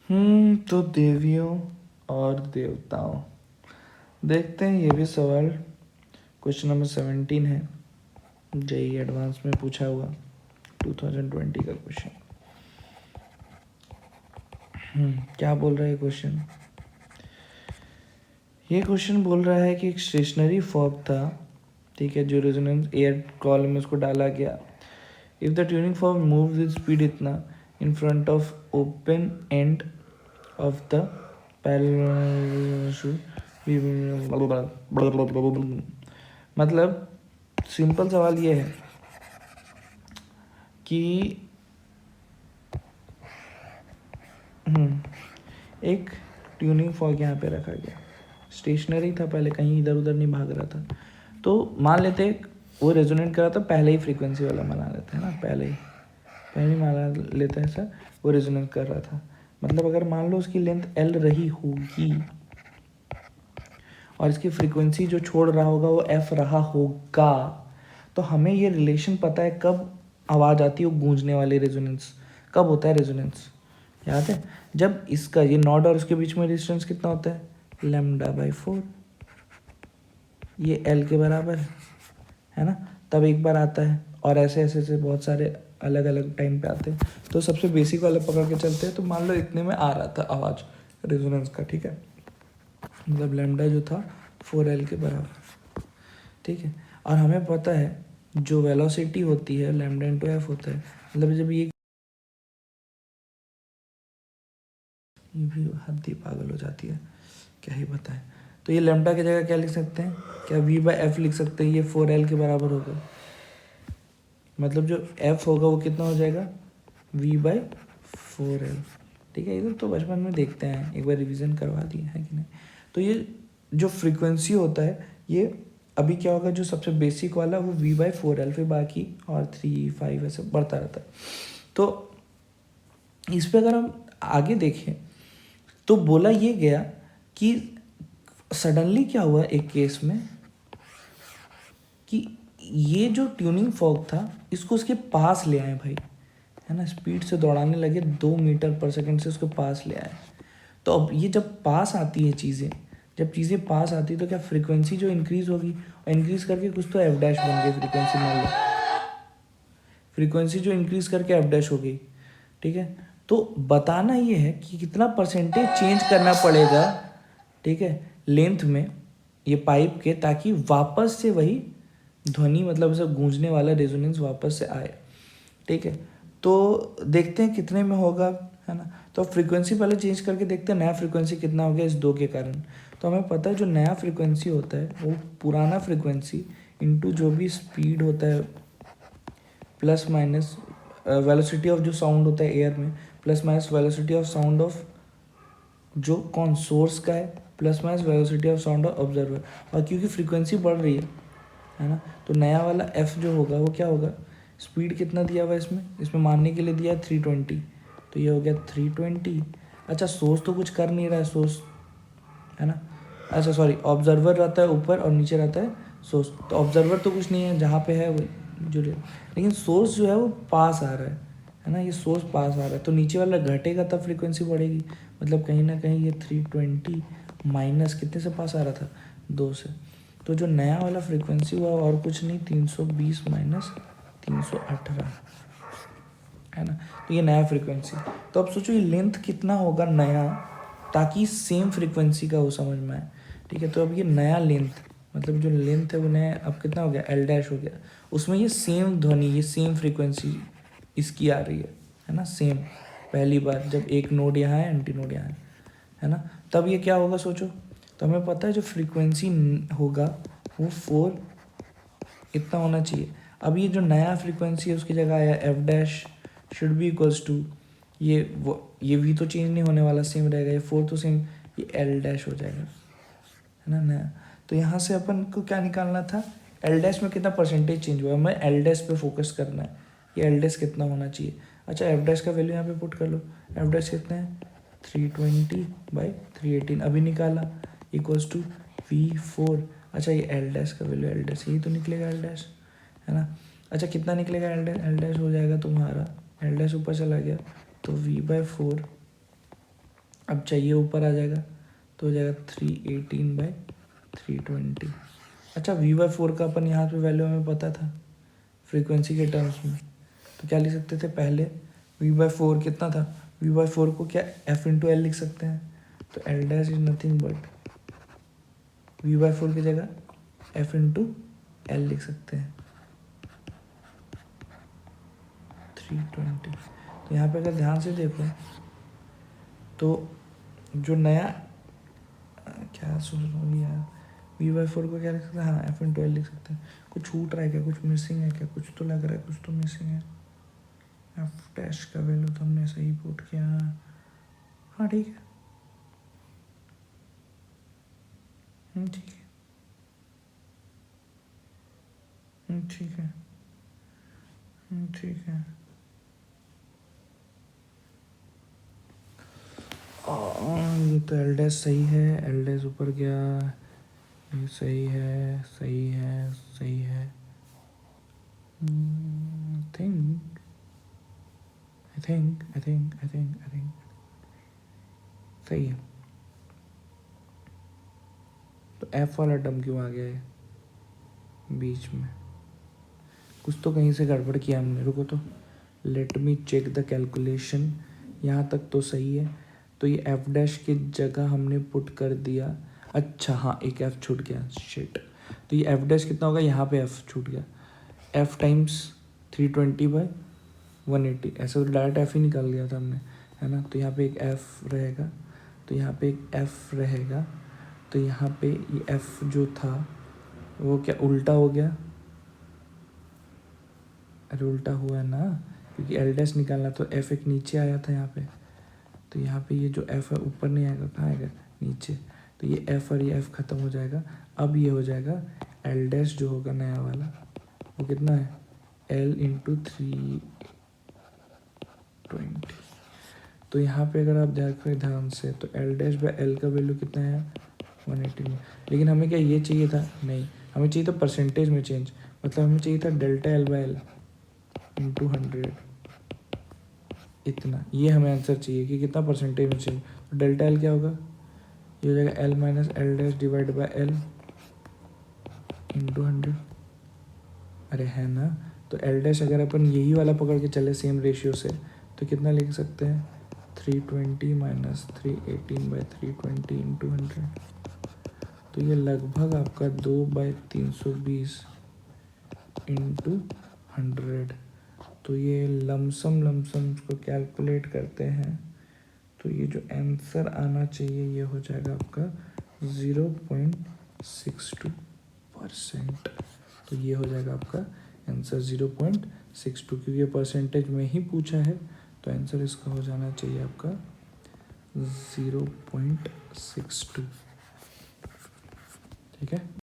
तो देवियों और देवताओं, देखते हैं ये भी सवाल। क्वेश्चन नंबर 17 है, जेईई एडवांस में पूछा हुआ 2020 का क्वेश्चन। क्या बोल रहा है क्वेश्चन? ये क्वेश्चन बोल रहा है कि एक स्टेशनरी फॉर्क था, ठीक है, जो रेजोनेंस एयर कॉलम में उसको डाला गया। If the tuning fork move with speed इतना in front of open end of the मतलब सिंपल सवाल ये है कि एक ट्यूनिंग फॉर्क यहाँ पे रखा गया, स्टेशनरी था, पहले कहीं इधर उधर नहीं भाग रहा था। तो मान लेते वो रेजोनेट कर रहा था, पहले ही फ्रीक्वेंसी वाला मान लेते हैं ना, पहले ही मान लेते हैं सर, वो रेजोनेट कर रहा था। मतलब अगर मान लो उसकी लेंथ एल रही होगी और इसकी फ्रीक्वेंसी जो छोड़ रहा होगा वो एफ रहा होगा, तो हमें ये रिलेशन पता है कब आवाज़ आती है वो गूंजने वाली रेजोनेंस, कब होता है रेजोनेंस, याद है? जब इसका ये नॉड और उसके बीच में डिस्टेंस कितना होता है, λ/4, ये एल के बराबर है ना, तब एक बार आता है। और ऐसे ऐसे से बहुत सारे अलग अलग टाइम पे आते हैं, तो सबसे बेसिक वाला पकड़ के चलते हैं। तो मान लो इतने में आ रहा था आवाज़ रेजोनेंस का, ठीक है, मतलब लैम्डा जो था 4L के बराबर, ठीक है। और हमें पता है जो वेलोसिटी होती है लैम्डा इंटू एफ होता है, मतलब जब ये भी हद ही पागल हो जाती है, क्या ही बताएं। तो ये लैम्डा की जगह क्या लिख सकते हैं, क्या V/F लिख सकते हैं, ये 4L के बराबर होगा। मतलब जो F होगा वो कितना हो जाएगा, V/4L, ठीक है। इधर तो बचपन में देखते हैं, एक बार रिवीजन करवा दिए है कि नहीं। तो ये जो फ्रीक्वेंसी होता है, ये अभी क्या होगा, जो सबसे बेसिक वाला वो V/4L, फिर बाकी और 3, 5 ऐसे बढ़ता रहता है। तो इस पर अगर हम आगे देखें तो बोला ये गया कि सडनली क्या हुआ एक केस में कि ये जो ट्यूनिंग फॉर्क था इसको उसके पास ले आए भाई, है ना, स्पीड से दौड़ाने लगे, 2 मीटर पर सेकंड से उसके पास ले आए। तो अब ये जब पास आती है चीज़ें, जब चीज़ें पास आती है तो क्या फ्रीक्वेंसी जो इंक्रीज़ होगी, और इंक्रीज़ करके कुछ तो एफ डैश बन गई फ्रीक्वेंसी, मान लो फ्रीक्वेंसी जो इंक्रीज़ करके एफ डैश हो गई, ठीक है। तो बताना ये है कि कितना परसेंटेज चेंज करना पड़ेगा, ठीक है, लेंथ में ये पाइप के, ताकि वापस से वही ध्वनि, मतलब उसे गूंजने वाला रेजोनेंस वापस से आए, ठीक है। तो देखते हैं कितने में होगा, है ना। तो फ्रीक्वेंसी पहले चेंज करके देखते हैं नया फ्रीक्वेंसी कितना हो गया इस 2 के कारण। तो हमें पता है जो नया फ्रीक्वेंसी होता है वो पुराना फ्रीक्वेंसी इंटू जो भी स्पीड होता है प्लस माइनस वेलोसिटी ऑफ जो साउंड होता है एयर में, plus minus velocity of sound of जो कौन सोर्स का है, plus minus velocity of sound of observer. और क्योंकि फ्रीक्वेंसी बढ़ रही है ना, तो नया वाला एफ जो होगा वो क्या होगा, स्पीड कितना दिया हुआ है इसमें मानने के लिए दिया है 320, तो ये हो गया 320। अच्छा सोर्स तो कुछ कर नहीं रहा है, सोर्स, है ना, अच्छा सॉरी, ऑब्जर्वर रहता है ऊपर और नीचे रहता है सोर्स, तो ऑब्जर्वर तो कुछ नहीं है, जहाँ पे है वो जो, लेकिन सोर्स जो है वो पास आ रहा है ना, ये सोर्स पास आ रहा है, तो नीचे वाला घटेगा तब फ्रीक्वेंसी बढ़ेगी। मतलब कहीं ना कहीं ये 320 माइनस कितने से पास आ रहा था, 2 से। तो जो नया वाला फ्रीक्वेंसी हुआ और कुछ नहीं, 320 माइनस 318, है ना, तो ये नया फ्रीक्वेंसी। तो अब सोचो ये लेंथ कितना होगा नया, ताकि सेम फ्रीक्वेंसी का वो समझ में आए, ठीक है। तो अब ये नया लेंथ, मतलब जो लेंथ है वो नया अब कितना हो गया, एल डैश हो गया, उसमें ये सेम ध्वनि, ये सेम फ्रीक्वेंसी इसकी आ रही है ना, सेम। पहली बार जब एक नोड यहाँ है, एंटी नोड यहाँ है ना, तब ये क्या होगा सोचो। तो हमें पता है जो फ्रीक्वेंसी होगा वो 4 इतना होना चाहिए। अब ये जो नया फ्रीक्वेंसी है उसकी जगह आया F dash should be equals to, ये वी तो चेंज नहीं होने वाला, सेम रहेगा, ये 4 तो सेम, ये एल डैश हो जाएगा, है ना नया। तो यहाँ से अपन को क्या निकालना था, एल डैश में कितना परसेंटेज चेंज हुआ है, हमें एल डैश पे फोकस करना है, ये एल डैश कितना होना चाहिए। अच्छा एफ डैश का वैल्यू यहाँ पे पुट कर लो, एफ डैश कितना है 320/318 अभी निकाला, इक्वल्स टू V4। अच्छा ये एल डैश का वैल्यू, एल डैश यही तो निकलेगा एल डैश, है ना। अच्छा कितना निकलेगा एल डैश हो जाएगा तुम्हारा, एल डैश ऊपर चला गया तो V/4 अब चाहिए ऊपर आ जाएगा तो हो जाएगा 318/320। अच्छा V/4 का अपन यहाँ पे वैल्यू हमें पता था फ्रीक्वेंसी के टर्म्स में, तो क्या लिख सकते थे पहले V/4 कितना था, V/4 को क्या F/L लिख सकते हैं, तो L dash is nothing but V/4 की जगह F/L लिख सकते हैं 320। तो यहाँ पे अगर ध्यान से देखो तो जो नया क्या सोच रहा हूँ यार, V/4 को क्या लिख सकते हैं, हाँ F/L लिख सकते हैं। कुछ छूट रहा है क्या, कुछ मिसिंग है क्या, कुछ तो लग रहा है कुछ तो मिसिंग है। एफ डैश का वैल्यू तो हमने सही पुट किया, हाँ ठीक है, ठीक है, ठीक है, ठीक है। ये तो एल डैश सही है, एल डैश ऊपर गया, ये सही है, सही है, सही है। थिंक आई थिंक सही है। तो एफ वाला टर्म क्यों आ गया है बीच में, कुछ तो कहीं से गड़बड़ किया हमने, रुको तो let me check the calculation. यहाँ तक तो सही है, तो ये एफ डैश की जगह हमने पुट कर दिया, अच्छा हाँ एक एफ छूट गया, शिट। तो ये एफ डैश कितना होगा, यहाँ पे एफ छूट गया, एफ टाइम्स 320/180, ऐसा तो डायरेक्ट एफ ही निकाल दिया था हमने, है ना। तो यहाँ पे एक एफ रहेगा, तो यहाँ पे एक एफ रहेगा, तो यहाँ पे ये एफ जो था वो क्या उल्टा हो गया, अरे उल्टा हुआ ना, क्योंकि एल डैश निकालना तो एफ एक नीचे आया था यहाँ पे, तो यहाँ पे ये जो एफ है ऊपर नहीं आएगा, कहाँ आएगा नीचे, तो ये एफ और ये एफ खत्म हो जाएगा। अब ये हो जाएगा एल डैश जो होगा नया वाला वो कितना है, एल इंटू 320। तो यहाँ पे अगर आप देखें ध्यान से तो एल डैश बाय एल का वैल्यू कितना है 180 में, लेकिन हमें क्या ये चाहिए था, नहीं हमें चाहिए था परसेंटेज में चेंज, मतलब हमें चाहिए था delta L by L into 100, इतना, ये हमें आंसर चाहिए कि कितना परसेंटेज में चाहिए। तो डेल्टा एल क्या होगा, ये हो जाएगा L minus L dash divide by L into 100, अरे है ना। तो एल डैश अगर अपन यही वाला पकड़ के चले सेम रेशियो से तो कितना लिख सकते हैं, 320 माइनस 318/320 इंटू 100, तो ये लगभग आपका 2/320 इंटू 100। तो ये लमसम को कैलकुलेट करते हैं तो ये जो आंसर आना चाहिए ये हो जाएगा आपका 0.62%। तो ये हो जाएगा आपका आंसर 0.62, क्योंकि ये परसेंटेज में ही पूछा है तो आंसर इसका हो जाना चाहिए आपका 0.62, ठीक है।